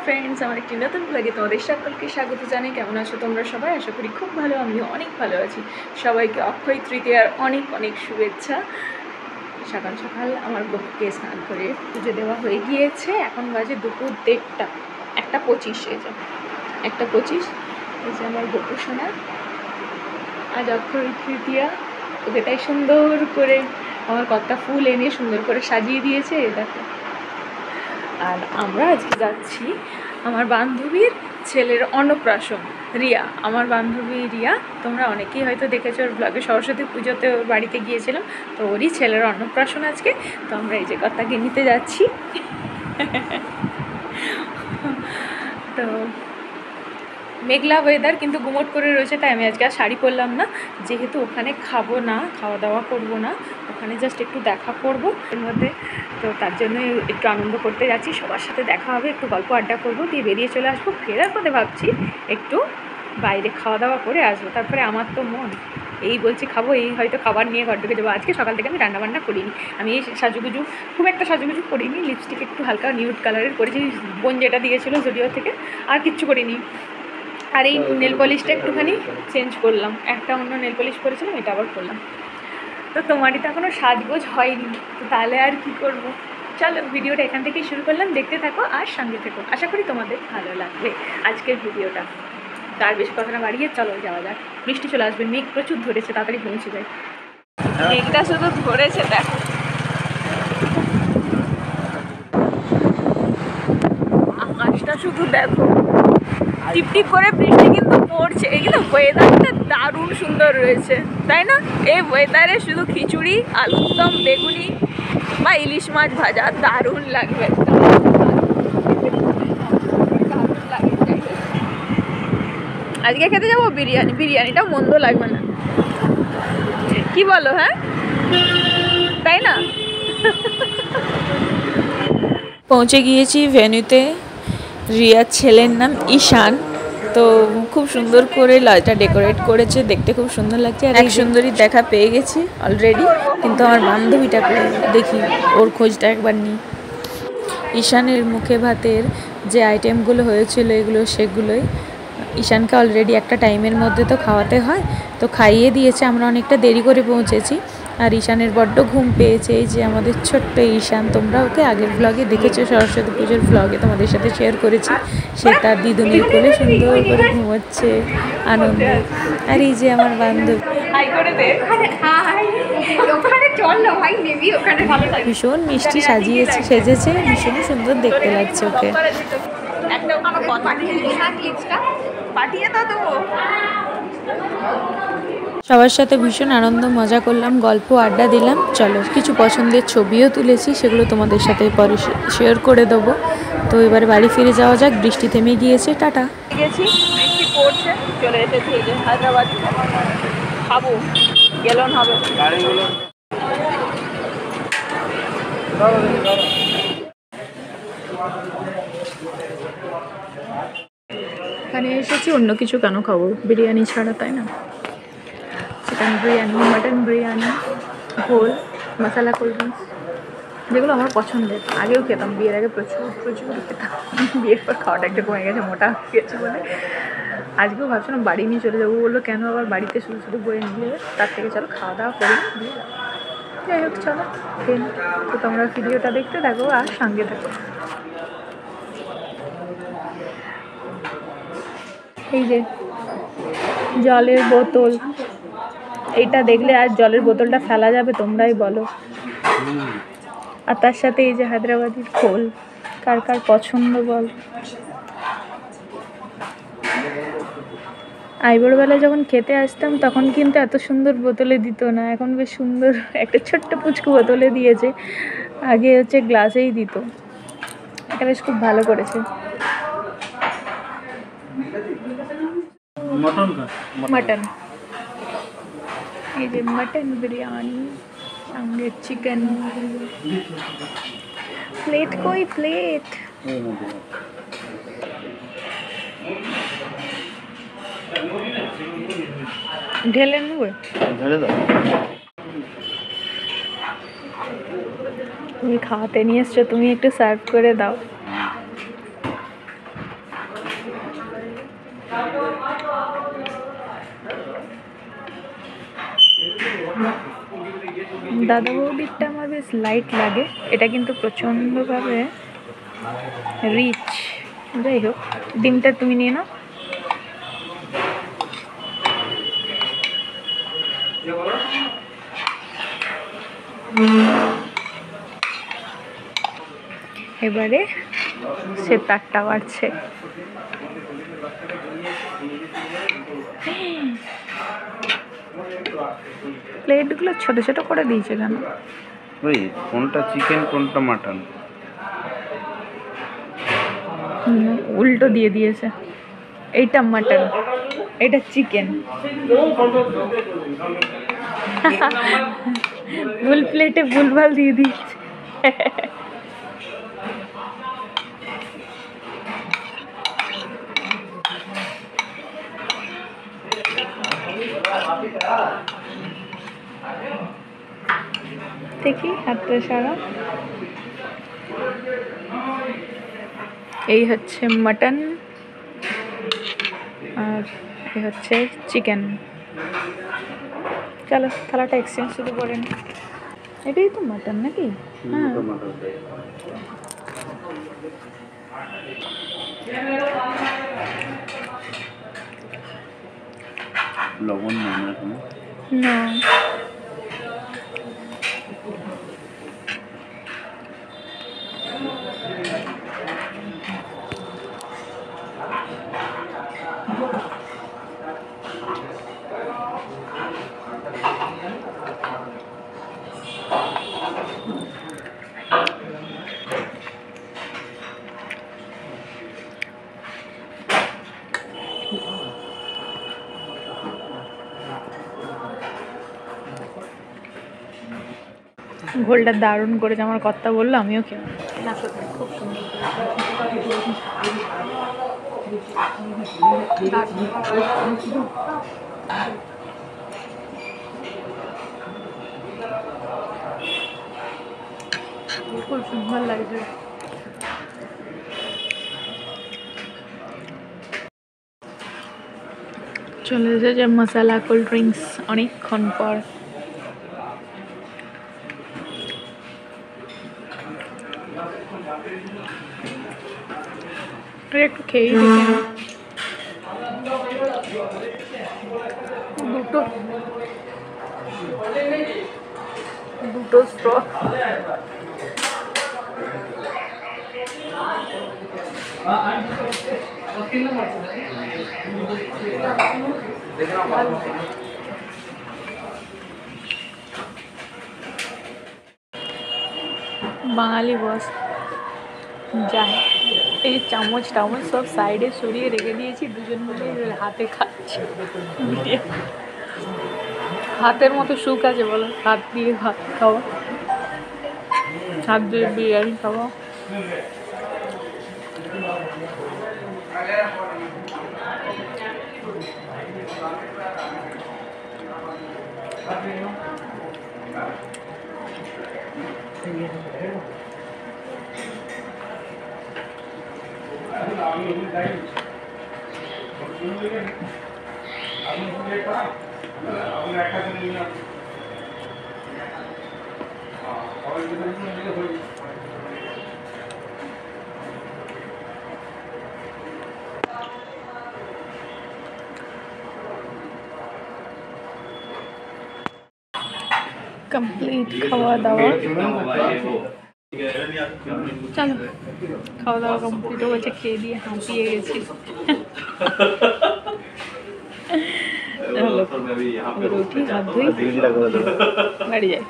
Friends, আমার একটি নতুন ব্লগে তোমাদের সকলকে স্বাগত জানাই। কেমন আছো তোমরা সবাই? আশা করি খুব ভালো, আমিও অনেক ভালো আছি। সবাইকে অক্ষয় তৃতীয়ার অনেক অনেক শুভেচ্ছা। সকাল সকাল আমার বউকে স্নান করে পুজো দেওয়া হয়ে গিয়েছে। এখন বাজে দুপুর 1:30, 1:25। এই যে 1:25, এই যে আমার বউ সোনা। আজ অক্ষয় তৃতীয়া, ওকে তাই সুন্দর করে আমার কর্তা ফুল এনে সুন্দর করে সাজিয়ে দিয়েছে। দেখো, আর আমরা আজকে যাচ্ছি আমার বান্ধবীর ছেলের অন্নপ্রাশন। রিয়া, আমার বান্ধবী রিয়া, তোমরা অনেকেই হয়তো দেখেছো ওর ব্লগে। সরস্বতী পুজোতে ওর বাড়িতে গিয়েছিলাম, তো ওরই ছেলের অন্নপ্রাশন আজকে। তো আমরা এই যে কর্তাকে নিতে যাচ্ছি। তো মেঘলা ওয়েদার, কিন্তু গুমট করে রয়েছে, তাই আমি আজকে আর শাড়ি পরলাম না, যেহেতু ওখানে খাবো না, খাওয়া দাওয়া করবো না, ওখানে জাস্ট একটু দেখা করবো এর মধ্যে। তো তার জন্য একটু আনন্দ করতে যাচ্ছি, সবার সাথে দেখা হবে, একটু গল্প আড্ডা করবো, দিয়ে বেরিয়ে চলে আসবো। ফেরার পথে ভাবছি একটু বাইরে খাওয়া দাওয়া করে আসবো। তারপরে আমার তো মন এই বলছি খাবো, এই হয়তো খাবার নিয়ে ঘর ঢুকে যাবো। আজকে সকাল থেকে আমি রান্নাবান্না করিনি, আমি এই সাজুগুজু, খুব একটা সাজুগুজু করিনি। লিপস্টিক একটু হালকা নিউড কালারের করেছি, বোন যেটা দিয়েছিলো জুডিও থেকে, আর কিচ্ছু করিনি। আর এই নেল পলিশটা একটুখানি চেঞ্জ করলাম, একটা অন্য নেল পলিশ করেছিলাম, এটা আবার করলাম। তো তোমারই তো এখনও সাজগোজ হয়নি, তো তাহলে আর কি করবো। চলো, ভিডিওটা এখান থেকেই শুরু করলাম, দেখতে থাকো আর সঙ্গে থেকো, আশা করি তোমাদের ভালো লাগবে আজকের ভিডিওটা। তার বেশি কথা না বাড়িয়ে চলো যাওয়া যাক। বৃষ্টি চলে আসবে, মেঘ প্রচুর ধরেছে, তাড়াতাড়ি পৌঁছে যায়। মেঘটা শুধু ধরেছে, দেখো আকাশটা শুধু দেখো, টিপটিপ করে বৃষ্টি কিন্তু পড়ছে। এই কিন্তু ওয়েদারটা দারুণ সুন্দর রয়েছে, তাই না? এই ওয়েদারে শুধু খিচুড়ি, আলুর দম, বেগুনি বা ইলিশ মাছ ভাজা দারুণ লাগবে। আজকে খেতে যাবো বিরিয়ানি, বিরিয়ানিটাও মন্দ লাগবে না, কি বলো? হ্যাঁ, তাই না? পৌঁছে গিয়েছি ভেন্যুতে। রিয়ার ছেলের নাম ঈশান, তো খুব সুন্দর করে লজটা ডেকোরেট করেছে, দেখতে খুব সুন্দর লাগছে। আর এক সুন্দরী দেখা পেয়ে গেছি অলরেডি, কিন্তু আমার বান্ধবীটাকে দেখি, ওর খোঁজটা একবার নিই। ঈশানের মুখে ভাতের যে আইটেমগুলো হয়েছিল এগুলো সেগুলোই। ঈশানকে অলরেডি একটা টাইমের মধ্যে তো খাওয়াতে হয়, তো খাইয়ে দিয়েছে। আমরা অনেকটা দেরি করে পৌঁছেছি, আর ঈশানের বড্ড ঘুম পেয়েছে। এই যে আমাদের ছোট্ট ঈশান, তোমরা ওকে আগের ব্লগে দেখেছো, সরস্বতী পুজোর ব্লগে তোমাদের সাথে শেয়ার করেছি। সে তার দিদুনের কোলে সুন্দর করে ঘুমোচ্ছে আনন্দে। আর এই যে আমার বান্ধবী, ভীষণ মিষ্টি সাজিয়েছে, সেজেছে, ভীষণ সুন্দর দেখতে লাগছে ওকে। সবার সাথে ভীষণ আনন্দ মজা করলাম, গল্প আড্ডা দিলাম। চলো, কিছু পছন্দের ছবিও তুলেছি, সেগুলো তোমাদের সাথে পরে শেয়ার করে দেবো। তো এবারে বাড়ি ফিরে যাওয়া যাক, বৃষ্টি থেমে গিয়েছে। টাটা। গেছি, বৃষ্টি পড়ছে, চলে এসেছি এই যে হায়দ্রাবাদ। খাবো, গেলন হবে। এখানে এসেছি, অন্য কিছু কেন খাবো বিরিয়ানি ছাড়া, তাই না? চিকেন বিরিয়ানি, মাটন বিরিয়ানি, ঘোল, মশলা, কোল্ড ড্রিঙ্কস, যেগুলো আমার পছন্দের। আগেও খেতাম, বিয়ের আগে প্রচুর প্রচুর খেতাম। বিয়ের পর খাওয়াটা একটু কমে গেছে, মোটা হয়ে গেছে বলে। আজকেও ভাবছিলাম বাড়ি নিয়ে চলে যাবো, বললো কেন আবার বাড়িতে শুধু শুধু বয়ে নিয়ে, তার থেকে চলো খাওয়া দাওয়া করে দিয়ে যাবো। যাই হোক, চলো খেয়ে। তো তোমরা ভিডিওটা দেখতে থাকো আর সঙ্গে থাকো। এই যে জলের বোতল, এইটা দেখলে আর জলের বোতলটা ফেলা যাবে? তোমরাই বলো। আর তার সাথে এই যে হায়দ্রাবাদির খোল, কার কার পছন্দ বল। আইবুড়োবেলায় যখন খেতে আসতাম তখন কিন্তু এত সুন্দর বোতলে দিত না, এখন বেশ সুন্দর একটা ছোট্ট পুচকু বোতলে দিয়েছে। আগে হচ্ছে গ্লাসেই দিত, এটা বেশ খুব ভালো করেছে। মটন, এই যে মটন বিরিয়ানি, সঙ্গে চিকেন। প্লেট কই, প্লেট? ঢেলে নেবো, ঢেলে দাও। তুমি খাওয়াতে নিয়ে এসছো, তুমি একটু সার্ভ করে দাও। দাদা বৌদিরটা আমার বেশ লাইট লাগে, এটা কিন্তু প্রচণ্ডভাবে রিচ। যাই হোক, ডিমটা তুমি নিয়ে নাও। এবারে সে তারটা বাড়ছে। প্লেটগুলো ছোট ছোট করে দিয়েছে কেন? ওই কোনটা চিকেন কোনটা মাটন উল্টো দিয়ে দিয়েছে। এইটা মাটন, এটা চিকেন। ভুল প্লেটে ভুলভাল দিয়ে দিয়েছে। দেখি হাতটা সারা। এই হচ্ছে মাটন আর এই হচ্ছে চিকেন। চলো থালাটা এক্সচেঞ্জ শুরু করেন। এটাই তো মাটন নাকি? হ্যাঁ, লবণ না ঘোলটা দারুণ করেছে আমার কর্তা বললো, আমিও খেলাম। না সত্যি খুব সুন্দর। খুব সুন্দর লাগছে। চলে এসেছে মশলা কোল্ড ড্রিঙ্কস অনেকক্ষণ পর। একটু খেয়েই দেখে না। দুটো স্ট্র। বাঙালি বস যায়। এই চামচ টামচ সব সাইডে সরিয়ে রেখে দিয়েছি, দুজন মিলে হাতে খাচ্ছি। হাতের মতো সুখ আছে বলো? হাত দিয়ে ভাত খাওয়া, হাত দিয়ে বিরিয়ানি খাওয়া। কমপ্লিট খাওয়া দাওয়া। চলো খাওয়া দাওয়া কমপ্লিট হয়ে গেছে, খেয়ে দিয়ে হাঁপিয়ে গেছি। রুটি হাত ধুই বাড়ি যাই।